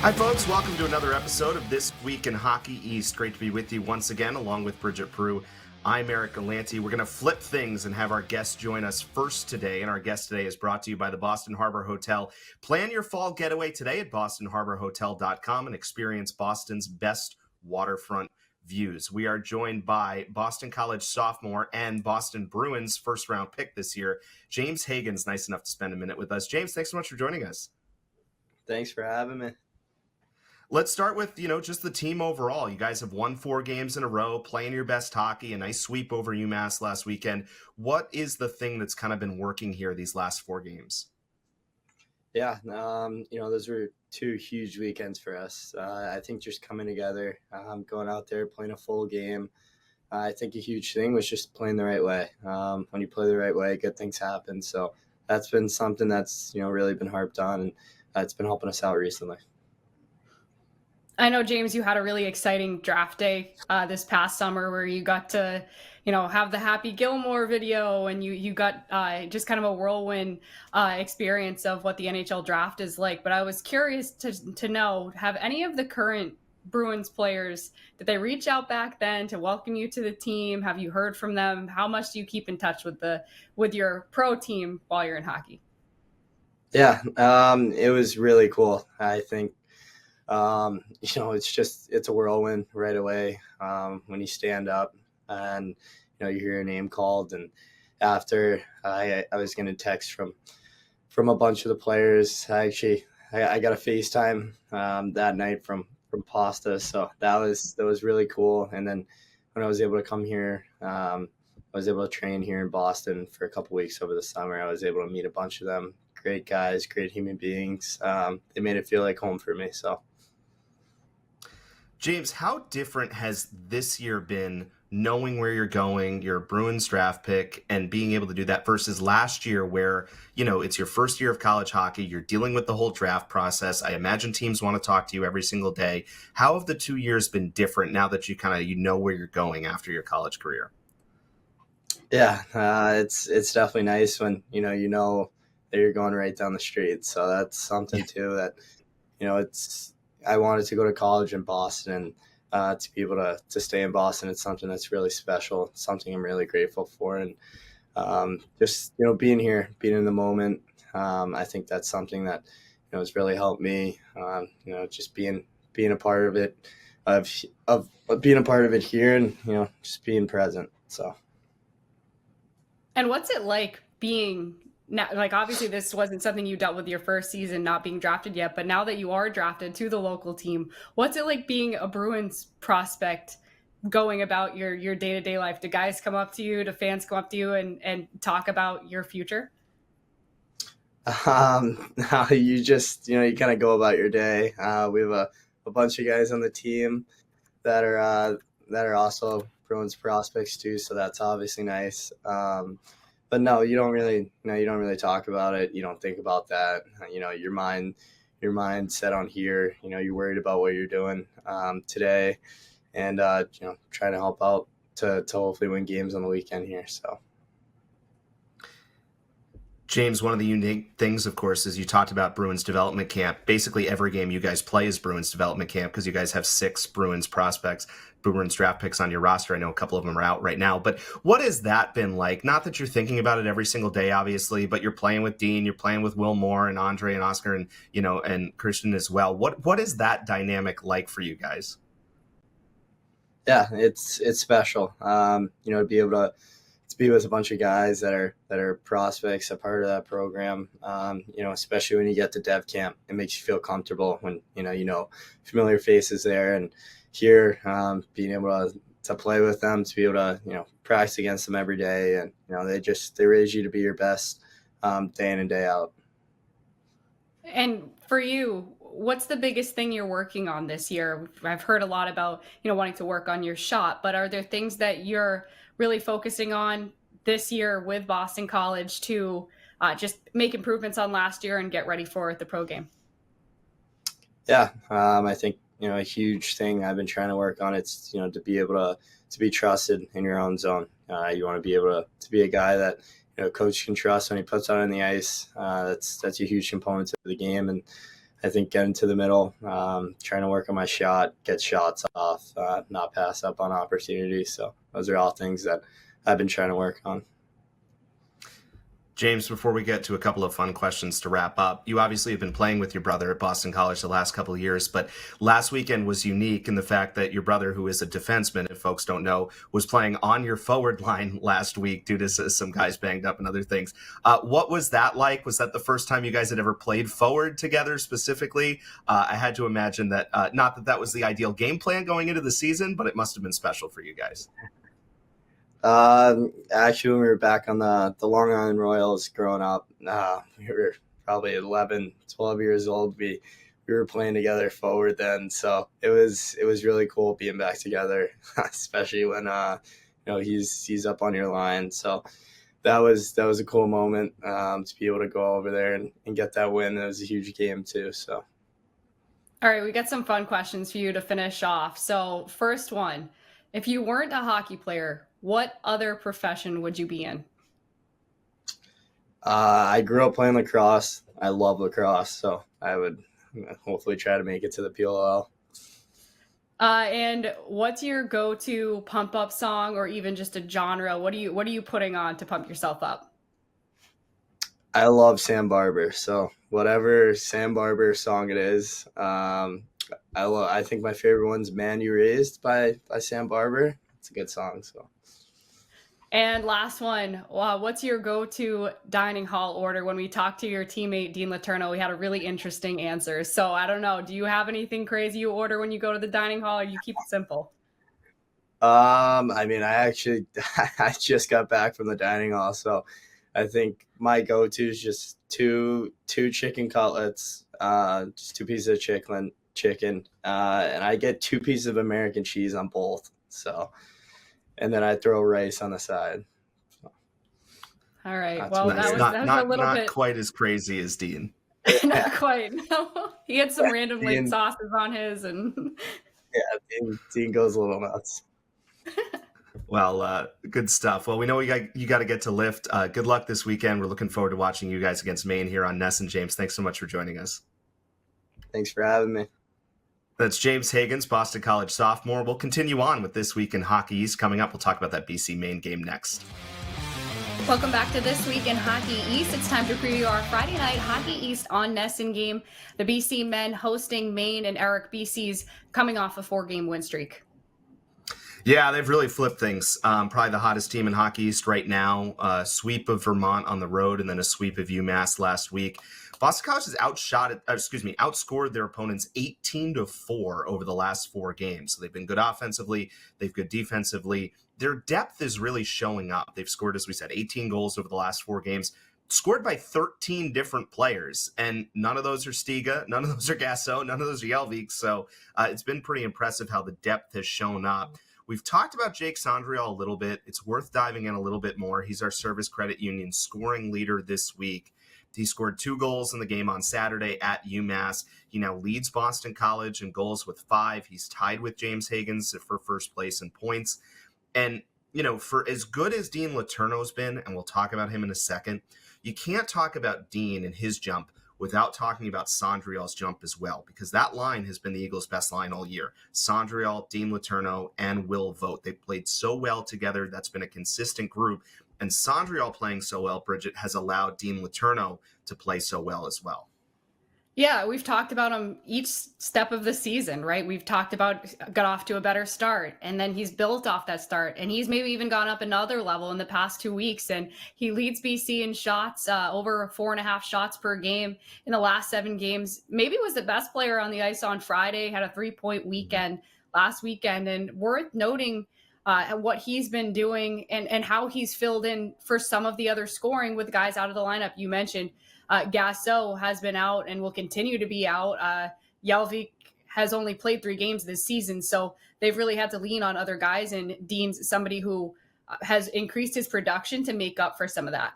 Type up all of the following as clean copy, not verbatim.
Hi, folks. Welcome to another episode of This Week in Hockey East. Great to be with you once again, along with Bridgette, Proulx. I'm Eric Gallanty. We're going to flip things and have our guest join us first today. And our guest today is brought to you by the Boston Harbor Hotel. Plan your fall getaway today at bostonharborhotel.com and experience Boston's best waterfront views. We are joined by Boston College sophomore and Boston Bruins first-round pick this year, James Hagens. Nice enough to spend a minute with us. James, thanks so much for joining us. Thanks for having me. Let's start with, just the team overall. You guys have won 4 games in a row, playing your best hockey, a nice sweep over UMass last weekend. What is the thing that's kind of been working here these last 4 games? Yeah, those were 2 huge weekends for us. I think just coming together, going out there, playing a full game. I think a huge thing was just playing the right way. When you play the right way, good things happen. So that's been something that's, really been harped on, and it's been helping us out recently. I know, James, you had a really exciting draft day this past summer where you got to, have the Happy Gilmore video, and you got just kind of a whirlwind experience of what the NHL draft is like. But I was curious to know, have any of the current Bruins players, did they reach out back then to welcome you to the team? Have you heard from them? How much do you keep in touch with your pro team while you're in hockey? Yeah, it was really cool. I think it's a whirlwind right away when you stand up and, you hear your name called. And after I was getting a text from a bunch of the players. I got a FaceTime that night from Pasta. So that was really cool. And then when I was able to come here, I was able to train here in Boston for a couple weeks over the summer. I was able to meet a bunch of them. Great guys, great human beings. They made it feel like home for me. So. James, how different has this year been knowing where you're going, your Bruins draft pick, and being able to do that versus last year where, it's your first year of college hockey, you're dealing with the whole draft process. I imagine teams want to talk to you every single day. How have the 2 years been different now that you know where you're going after your college career? Yeah, it's definitely nice when, you know that you're going right down the street. So that's something too that, I wanted to go to college in Boston, and to be able to stay in Boston, it's something that's really special, something I'm really grateful for. And just, being here, being in the moment, I think that's something that, has really helped me, just being a part of it, of being a part of it here and, just being present. So. And what's it like being now, like, obviously this wasn't something you dealt with your first season, not being drafted yet, but now that you are drafted to the local team, what's it like being a Bruins prospect, going about your day-to-day life? Do guys come up to you, do fans come up to you and talk about your future? You just, you kind of go about your day. We have a bunch of guys on the team that are also Bruins prospects too, so that's obviously nice. But no, you don't really talk about it. You don't think about that. Your mind set on here. You're worried about what you're doing today, and trying to help out to hopefully win games on the weekend here. So. James, one of the unique things, of course, is you talked about Bruins development camp. Basically, every game you guys play is Bruins development camp because you guys have 6 Bruins prospects, Bruins draft picks on your roster. I know a couple of them are out right now. But what has that been like? Not that you're thinking about it every single day, obviously, but you're playing with Dean, you're playing with Will Moore and Andre and Oscar and, and Christian as well. What is that dynamic like for you guys? Yeah, it's special. To be able to be with a bunch of guys that are prospects, a part of that program. Especially when you get to dev camp, it makes you feel comfortable when familiar faces there, and here being able to play with them, to be able to practice against them every day, and they raise you to be your best day in and day out. And for you, what's the biggest thing you're working on this year? I've heard a lot about, wanting to work on your shot, but are there things that you're really focusing on this year with Boston College to just make improvements on last year and get ready for the pro game? Yeah, I think, a huge thing I've been trying to work on, it's, to be able to be trusted in your own zone. You want to be able to be a guy that, coach can trust when he puts out on the ice. That's a huge component of the game. And I think getting to the middle, trying to work on my shot, get shots off, not pass up on opportunities. So those are all things that I've been trying to work on. James, before we get to a couple of fun questions to wrap up, you obviously have been playing with your brother at Boston College the last couple of years, but last weekend was unique in the fact that your brother, who is a defenseman, if folks don't know, was playing on your forward line last week due to some guys banged up and other things. What was that like? Was that the first time you guys had ever played forward together specifically? I had to imagine that, not that that was the ideal game plan going into the season, but it must have been special for you guys. Actually, when we were back on the Long Island Royals growing up, we were probably 11, 12 years old. We were playing together forward then. So it was really cool being back together, especially when, he's up on your line. So that was a cool moment, to be able to go over there and get that win. It was a huge game too. So. All right, we got some fun questions for you to finish off. So first one, if you weren't a hockey player, what other profession would you be in? I grew up playing lacrosse. I love lacrosse, so I would hopefully try to make it to the PLL. And what's your go-to pump-up song, or even just a genre? What are you putting on to pump yourself up? I love Sam Barber, so whatever Sam Barber song it is, I think my favorite one's "Man You Raised" by Sam Barber. It's a good song. So. And last one, what's your go-to dining hall order? When we talked to your teammate, Dean Letourneau, we had a really interesting answer. So I don't know, do you have anything crazy you order when you go to the dining hall, or you keep it simple? I mean, I just got back from the dining hall, so I think my go-to is just two chicken cutlets, just 2 pieces of chicken, and I get 2 pieces of American cheese on both. So. And then I throw rice on the side. So. All right. That's well, nice. that was a little bit quite as crazy as Dean. Not quite. No. He had some random like sauces on his, and yeah, Dean goes a little nuts. Well, good stuff. Well, we know you got to get to lift. Good luck this weekend. We're looking forward to watching you guys against Maine here on NESN. James, thanks so much for joining us. Thanks for having me. That's James Hagens, Boston College sophomore. We'll continue on with This Week in Hockey East. Coming up, we'll talk about that BC Maine game next. Welcome back to This Week in Hockey East. It's time to preview our Friday night Hockey East on NESN Game. The BC men hosting Maine, and Eric, BC's coming off a 4-game win streak. Yeah, they've really flipped things. Probably the hottest team in Hockey East right now. Sweep of Vermont on the road, and then a sweep of UMass last week. Boston College has outscored their opponents 18-4 over the last 4 games. So they've been good offensively. They've good defensively. Their depth is really showing up. They've scored, as we said, 18 goals over the last 4 games, scored by 13 different players. And none of those are Stiga. None of those are Gasso. None of those are Jelvik. So it's been pretty impressive how the depth has shown up. We've talked about Jake Sondriel a little bit. It's worth diving in a little bit more. He's our Service Credit Union scoring leader this week. He scored 2 goals in the game on Saturday at UMass. He now leads Boston College in goals with 5. He's tied with James Hagens for first place in points. And, for as good as Dean Letourneau's been, and we'll talk about him in a second, you can't talk about Dean and his jump without talking about Sondriel's jump as well, because that line has been the Eagles' best line all year. Sondriel, Dean Letourneau, and Will Vogt. They played so well together. That's been a consistent group. And Sondriel playing so well, Bridgette, has allowed Dean Letourneau to play so well as well. Yeah, we've talked about him each step of the season, right? We've talked about got off to a better start, and then he's built off that start, and he's maybe even gone up another level in the past 2 weeks, and he leads BC in shots, over 4.5 shots per game in the last 7 games. Maybe was the best player on the ice on Friday, had a 3-point weekend last weekend, and worth noting what he's been doing and how he's filled in for some of the other scoring with guys out of the lineup. You mentioned Gasso has been out and will continue to be out. Jelvik has only played 3 games this season, so they've really had to lean on other guys, and Dean's somebody who has increased his production to make up for some of that.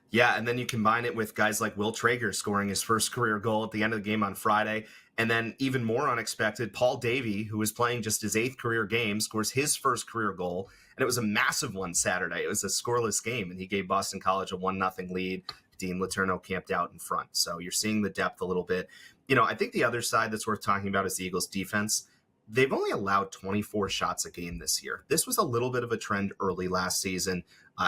Yeah, and then you combine it with guys like Will Traeger scoring his first career goal at the end of the game on Friday. And then even more unexpected, Paul Davey, who was playing just his 8th career game, scores his first career goal. And it was a massive one Saturday. It was a scoreless game, and he gave Boston College a 1-0 lead. Dean Letourneau camped out in front. So you're seeing the depth a little bit. I think the other side that's worth talking about is the Eagles defense. They've only allowed 24 shots a game this year. This was a little bit of a trend early last season.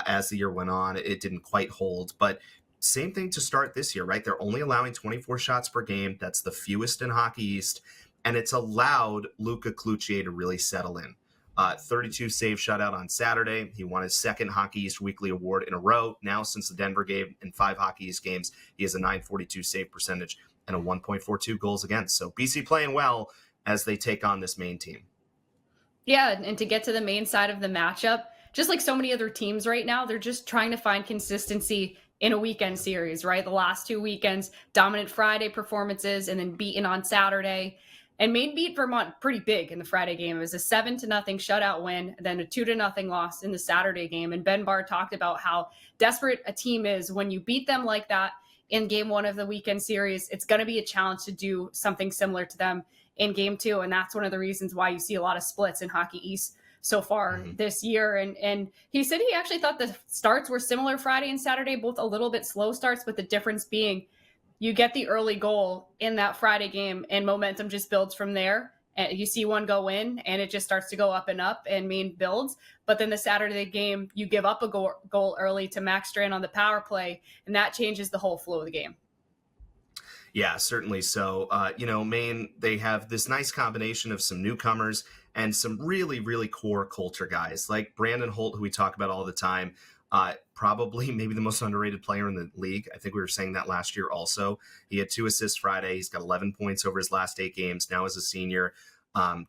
As the year went on, it didn't quite hold, but same thing to start this year, right? They're only allowing 24 shots per game. That's the fewest in Hockey East, and it's allowed Luca Cloutier to really settle in. 32 save shutout on Saturday. He won his second Hockey East Weekly Award in a row. Now, since the Denver game, in 5 Hockey East games, he has a .942 save percentage and a 1.42 goals against. So BC playing well as they take on this Maine team. Yeah, and to get to the Maine side of the matchup, just like so many other teams right now, they're just trying to find consistency in a weekend series, right? The last 2 weekends, dominant Friday performances and then beaten on Saturday. And Maine beat Vermont pretty big in the Friday game. It was a 7-0 shutout win, then a 2-0 loss in the Saturday game. And Ben Barr talked about how desperate a team is when you beat them like that in game 1 of the weekend series. It's going to be a challenge to do something similar to them in game 2. And that's one of the reasons why you see a lot of splits in Hockey East so far this year. And he said he actually thought the starts were similar Friday and Saturday, both a little bit slow starts, but the difference being you get the early goal in that Friday game and momentum just builds from there. And you see one go in and it just starts to go up and Maine builds. But then the Saturday game, you give up a goal early to Max Strand on the power play, and that changes the whole flow of the game. Yeah, certainly. So, Maine, they have this nice combination of some newcomers and some really, really core culture guys like Brandon Holt, who we talk about all the time. Probably maybe the most underrated player in the league. I think we were saying that last year also. He had 2 assists Friday. He's got 11 points over his last 8 games. Now as a senior,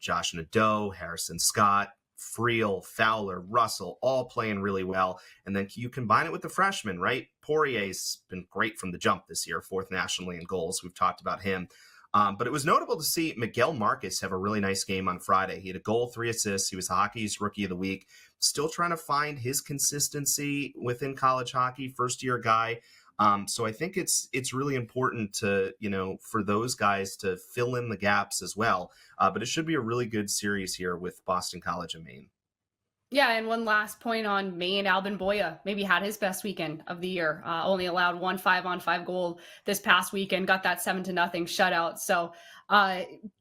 Josh Nadeau, Harrison Scott, Proulx, Fowler, Russell, all playing really well. And then you combine it with the freshmen, right? Poirier's been great from the jump this year, 4th nationally in goals. We've talked about him. But it was notable to see Miguel Marcus have a really nice game on Friday. He had a goal, 3 assists. He was the Hockey East Rookie of the Week. Still trying to find his consistency within college hockey, first-year guy. So I think it's really important to, for those guys to fill in the gaps as well. But it should be a really good series here with Boston College and Maine. Yeah, and one last point on Maine, Albin Boya maybe had his best weekend of the year. Only allowed 1 5-on-5 goal this past weekend, got that 7-0 shutout. So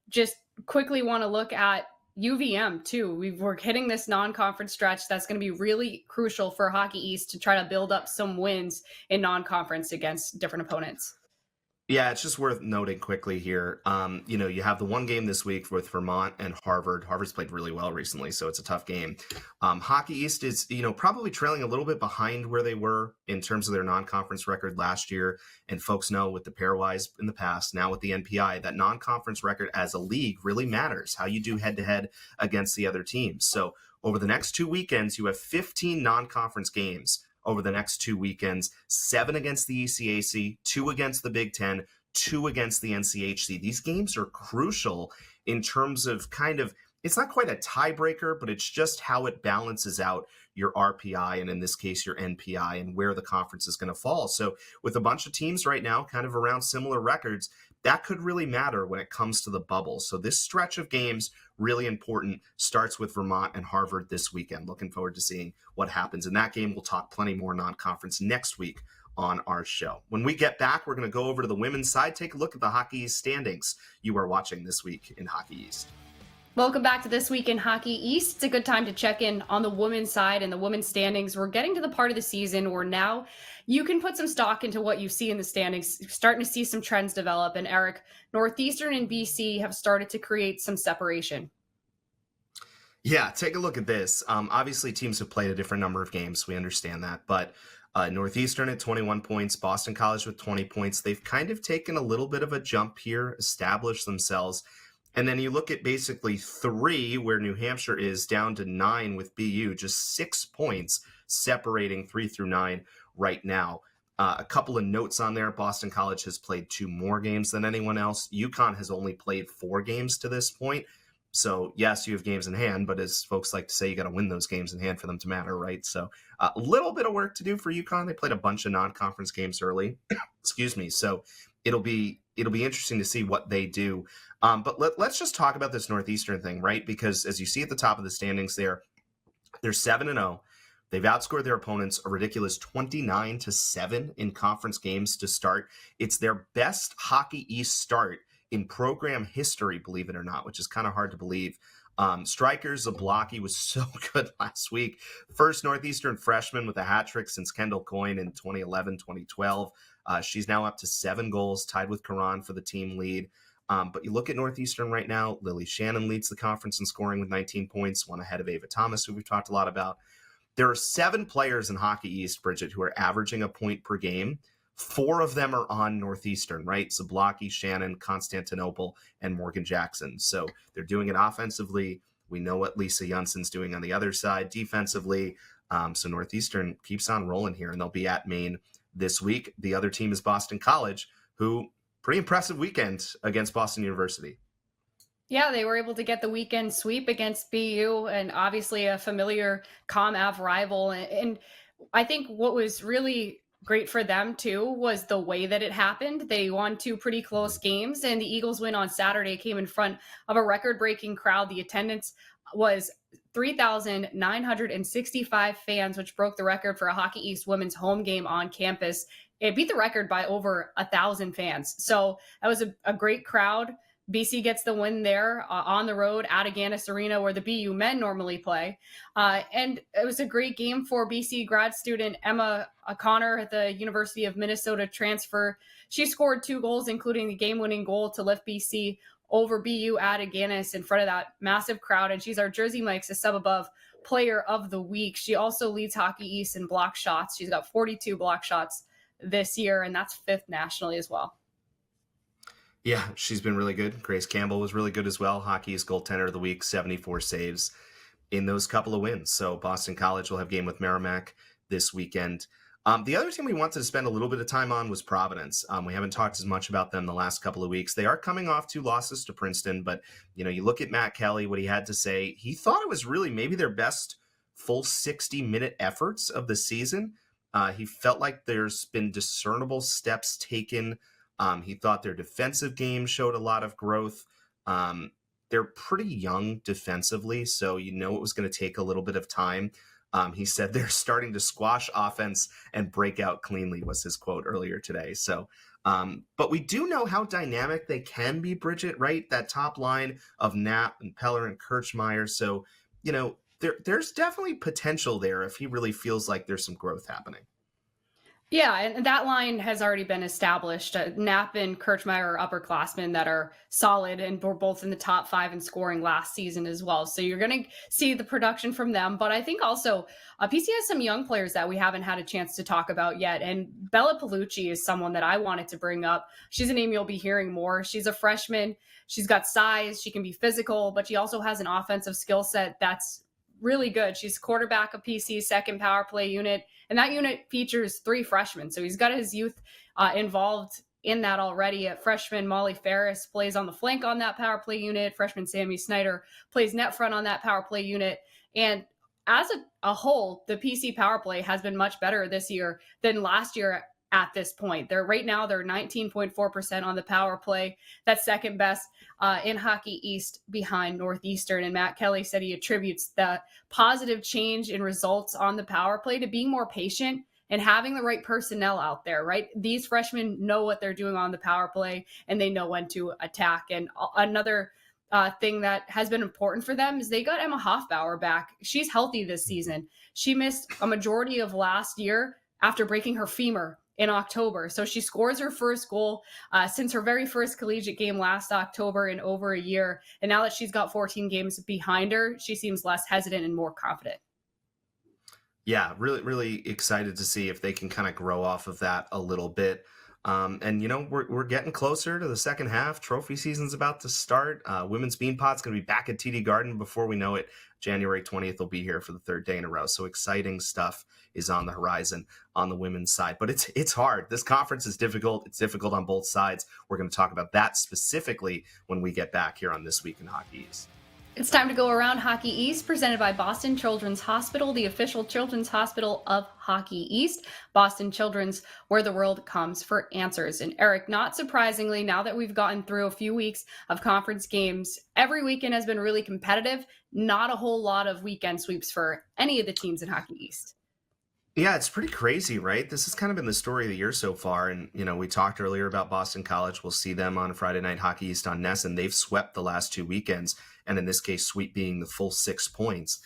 just quickly want to look at UVM too. We're hitting this non-conference stretch that's going to be really crucial for Hockey East to try to build up some wins in non-conference against different opponents. Yeah, it's just worth noting quickly here. You have the one game this week with Vermont and Harvard. Harvard's played really well recently, so it's a tough game. Hockey East is, probably trailing a little bit behind where they were in terms of their non-conference record last year. And folks know with the pairwise in the past, now with the NPI, that non-conference record as a league really matters, how you do head-to-head against the other teams. So over the next 2 weekends, you have 15 non-conference games. Over the next 2 weekends, 7 against the ECAC, 2 against the Big Ten, 2 against the NCHC. These games are crucial in terms of it's not quite a tiebreaker, but it's just how it balances out your RPI and in this case, your NPI and where the conference is going to fall. So with a bunch of teams right now kind of around similar records, that could really matter when it comes to the bubble. So this stretch of games, really important, starts with Vermont and Harvard this weekend. Looking forward to seeing what happens in that game. We'll talk plenty more non-conference next week on our show. When we get back, we're going to go over to the women's side, take a look at the Hockey East standings you are watching this week in Hockey East. Welcome back to This Week in Hockey East. It's a good time to check in on the women's side and the women's standings. We're getting to the part of the season where now you can put some stock into what you see in the standings, starting to see some trends develop. And Eric, Northeastern and BC have started to create some separation. Yeah, take a look at this. Obviously, teams have played a different number of games. We understand that. But Northeastern at 21 points, Boston College with 20 points. They've kind of taken a little bit of a jump here, established themselves. And then you look at basically 3, where New Hampshire is, down to 9 with BU, just 6 points separating 3 through 9 right now. A couple of notes on there. Boston College has played 2 more games than anyone else. UConn has only played 4 games to this point. So, yes, you have games in hand, but as folks like to say, you got to win those games in hand for them to matter, right? So a little bit of work to do for UConn. They played a bunch of non-conference games early. Excuse me. So it'll be interesting to see what they do. But let's just talk about this Northeastern thing, right? Because as you see at the top of the standings there, they're 7-0. They've outscored their opponents a ridiculous 29-7 in conference games to start. It's their best Hockey East start in program history, believe it or not, which is kind of hard to believe. Strikers Zablocki was so good last week. First Northeastern freshman with a hat trick since Kendall Coyne in 2011, 2012. She's now up to 7 goals, tied with Karan for the team lead. But you look at Northeastern right now, Lily Shannon leads the conference in scoring with 19 points, one ahead of Ava Thomas, who we've talked a lot about. There are 7 players in Hockey East, Bridgette, who are averaging a point per game. 4 of them are on Northeastern, right? Zablocki, Shannon, Constantinople, and Morgan Jackson. So they're doing it offensively. We know what Lisa Junssen's doing on the other side defensively. So Northeastern keeps on rolling here, and they'll be at Maine this week. The other team is Boston College, who pretty impressive weekend against Boston University. Yeah, they were able to get the weekend sweep against BU, and obviously a familiar ComAv rival. And I think what was really great for them too was the way that it happened. They won 2 pretty close games, and the Eagles win on Saturday came in front of a record-breaking crowd. The attendance was 3,965 fans, which broke the record for a Hockey East women's home game on campus. It beat the record by over 1,000 fans. So that was a great crowd. BC gets the win there on the road at Agganis Arena, where the BU men normally play. And it was a great game for BC grad student Emma O'Connor at the University of Minnesota transfer. She scored 2 goals, including the game-winning goal to lift BC over BU at Agganis in front of that massive crowd. And she's our Jersey Mike's a sub above player of the week. She also leads Hockey East in block shots. She's got 42 block shots this year, and that's 5th nationally as well. Yeah, she's been really good. Grace Campbell was really good as well. Hockey East goaltender of the week, 74 saves in those couple of wins. So Boston College will have game with Merrimack this weekend. The other team we wanted to spend a little bit of time on was Providence. We haven't talked as much about them the last couple of weeks. They are coming off 2 losses to Princeton, but you look at Matt Kelly, what he had to say. He thought it was really maybe their best full 60-minute efforts of the season. He felt like there's been discernible steps taken. He thought their defensive game showed a lot of growth. They're pretty young defensively, so it was going to take a little bit of time. He said they're starting to squash offense and break out cleanly was his quote earlier today. So, but we do know how dynamic they can be, Bridgette, right? That top line of Knapp and Peller and Kirchmeier. So, there's definitely potential there if he really feels like there's some growth happening. Yeah, and that line has already been established. Knapp and Kirchmeier are upperclassmen that are solid and were both in the top 5 in scoring last season as well. So you're going to see the production from them. But I think also PC has some young players that we haven't had a chance to talk about yet. And Bella Palucci is someone that I wanted to bring up. She's a name you'll be hearing more. She's a freshman. She's got size. She can be physical, but she also has an offensive skill set that's really good. She's quarterback of PC's second power play unit, and that unit features 3 freshmen. So he's got his youth involved in that already. Freshman Molly Ferris plays on the flank on that power play unit. Freshman Sammy Snyder plays net front on that power play unit. And as a whole, the PC power play has been much better this year than last year at this point. They're 19.4% on the power play. That's second best in Hockey East behind Northeastern. And Matt Kelly said he attributes the positive change in results on the power play to being more patient and having the right personnel out there, right? These freshmen know what they're doing on the power play and they know when to attack. And another thing that has been important for them is they got Emma Hoffbauer back. She's healthy this season. She missed a majority of last year after breaking her femur in October. So she scores her first goal since her very first collegiate game last October in over a year. And now that she's got 14 games behind her, she seems less hesitant and more confident. Yeah, really, really excited to see if they can kind of grow off of that a little bit. And we're getting closer to the second half. Trophy season's about to start. Women's Beanpot's going to be back at TD Garden before we know it. January 20th will be here for the 3rd day in a row. So exciting stuff is on the horizon on the women's side. But it's hard. This conference is difficult. It's difficult on both sides. We're going to talk about that specifically when we get back here on This Week in Hockey East. It's time to go around Hockey East, presented by Boston Children's Hospital, the official children's hospital of Hockey East. Boston Children's, where the world comes for answers. And Eric, not surprisingly, now that we've gotten through a few weeks of conference games, every weekend has been really competitive. Not a whole lot of weekend sweeps for any of the teams in Hockey East. Yeah, it's pretty crazy, right? This has kind of been the story of the year so far. And, we talked earlier about Boston College. We'll see them on Friday Night Hockey East on NESN. They've swept the last 2 weekends. And in this case, sweep being the full 6 points.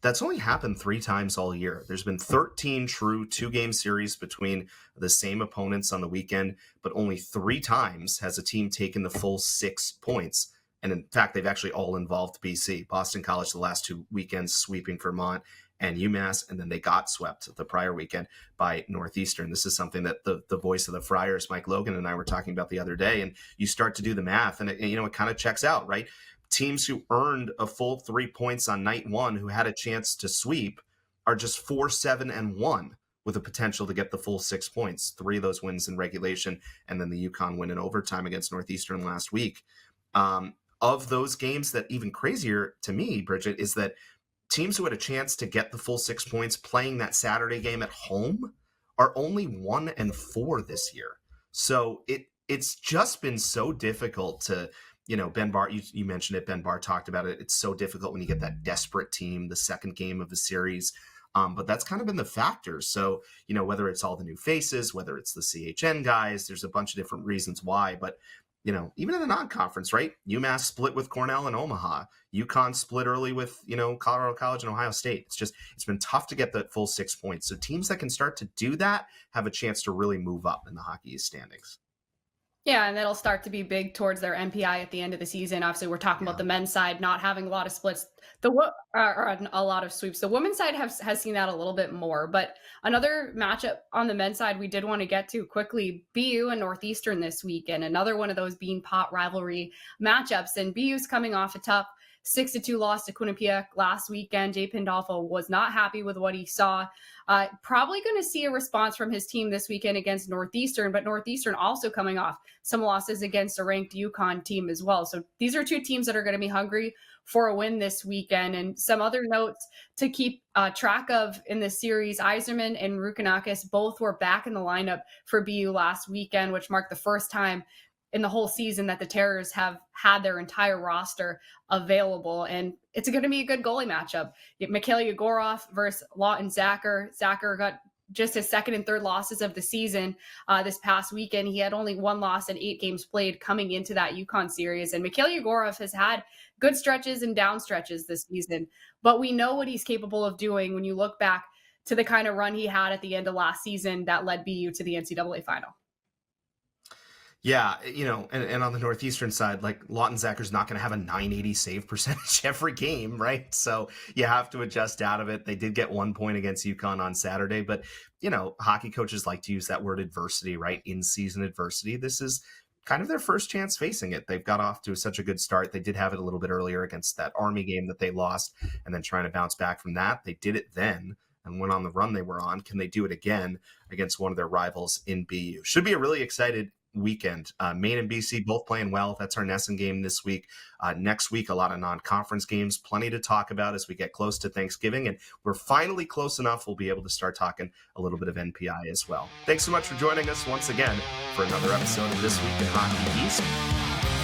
That's only happened 3 times all year. There's been 13 true 2-game series between the same opponents on the weekend, but only 3 times has a team taken the full 6 points. And in fact, they've actually all involved BC. Boston College the last 2 weekends sweeping Vermont and UMass, and then they got swept the prior weekend by Northeastern. This is something that the voice of the Friars, Mike Logan, and I were talking about the other day, and you start to do the math, and it kind of checks out, right? Teams who earned a full 3 points on night one, who had a chance to sweep, are just 4-7-1 with a potential to get the full 6 points. 3 of those wins in regulation, and then the UConn win in overtime against Northeastern last week. Of those games, that even crazier to me, Bridgette, is that teams who had a chance to get the full 6 points playing that Saturday game at home are only 1-4 this year. So it's just been so difficult to, Ben Barr, you mentioned it, Ben Barr talked about it. It's so difficult when you get that desperate team, the second game of the series. But that's kind of been the factor. So, whether it's all the new faces, whether it's the CHN guys, there's a bunch of different reasons why. But even in the non-conference, right? UMass split with Cornell and Omaha. UConn split early with, Colorado College and Ohio State. It's been tough to get the full 6 points. So teams that can start to do that have a chance to really move up in the Hockey East standings. Yeah, and that'll start to be big towards their MPI at the end of the season. Obviously, we're talking about the men's side not having a lot of splits, or a lot of sweeps. The women's side has seen that a little bit more. But another matchup on the men's side we did want to get to quickly: BU and Northeastern this week, and another one of those bean pot rivalry matchups. And BU's coming off a tough 6-2 loss to Quinnipiac last weekend. Jay Pandolfo was not happy with what he saw. Probably going to see a response from his team this weekend against Northeastern, but Northeastern also coming off some losses against a ranked UConn team as well. So these are 2 teams that are going to be hungry for a win this weekend. And some other notes to keep track of in this series: Yzerman and Rukanakis both were back in the lineup for BU last weekend, which marked the first time in the whole season that the Terrors have had their entire roster available. And it's going to be a good goalie matchup. Mikhail Yegorov versus Lawton Zacher. Zacher got just his second and third losses of the season this past weekend. He had only 1 loss in 8 games played coming into that UConn series. And Mikhail Yegorov has had good stretches and down stretches this season, but we know what he's capable of doing when you look back to the kind of run he had at the end of last season that led BU to the NCAA final. Yeah, and on the Northeastern side, like, Lawton Zacher's not going to have a .980 save percentage every game, right? So you have to adjust out of it. They did get 1 point against UConn on Saturday, but, hockey coaches like to use that word adversity, right? In-season adversity. This is kind of their first chance facing it. They've got off to such a good start. They did have it a little bit earlier against that Army game that they lost, and then trying to bounce back from that. They did it then and went on the run they were on. Can they do it again against one of their rivals in BU? Should be a really excited weekend. Maine and BC both playing well. That's our NESN game this week. Next week, a lot of non-conference games, plenty to talk about as we get close to Thanksgiving, and we're finally close enough we'll be able to start talking a little bit of NPI as well. Thanks so much for joining us once again for another episode of This Week in Hockey East.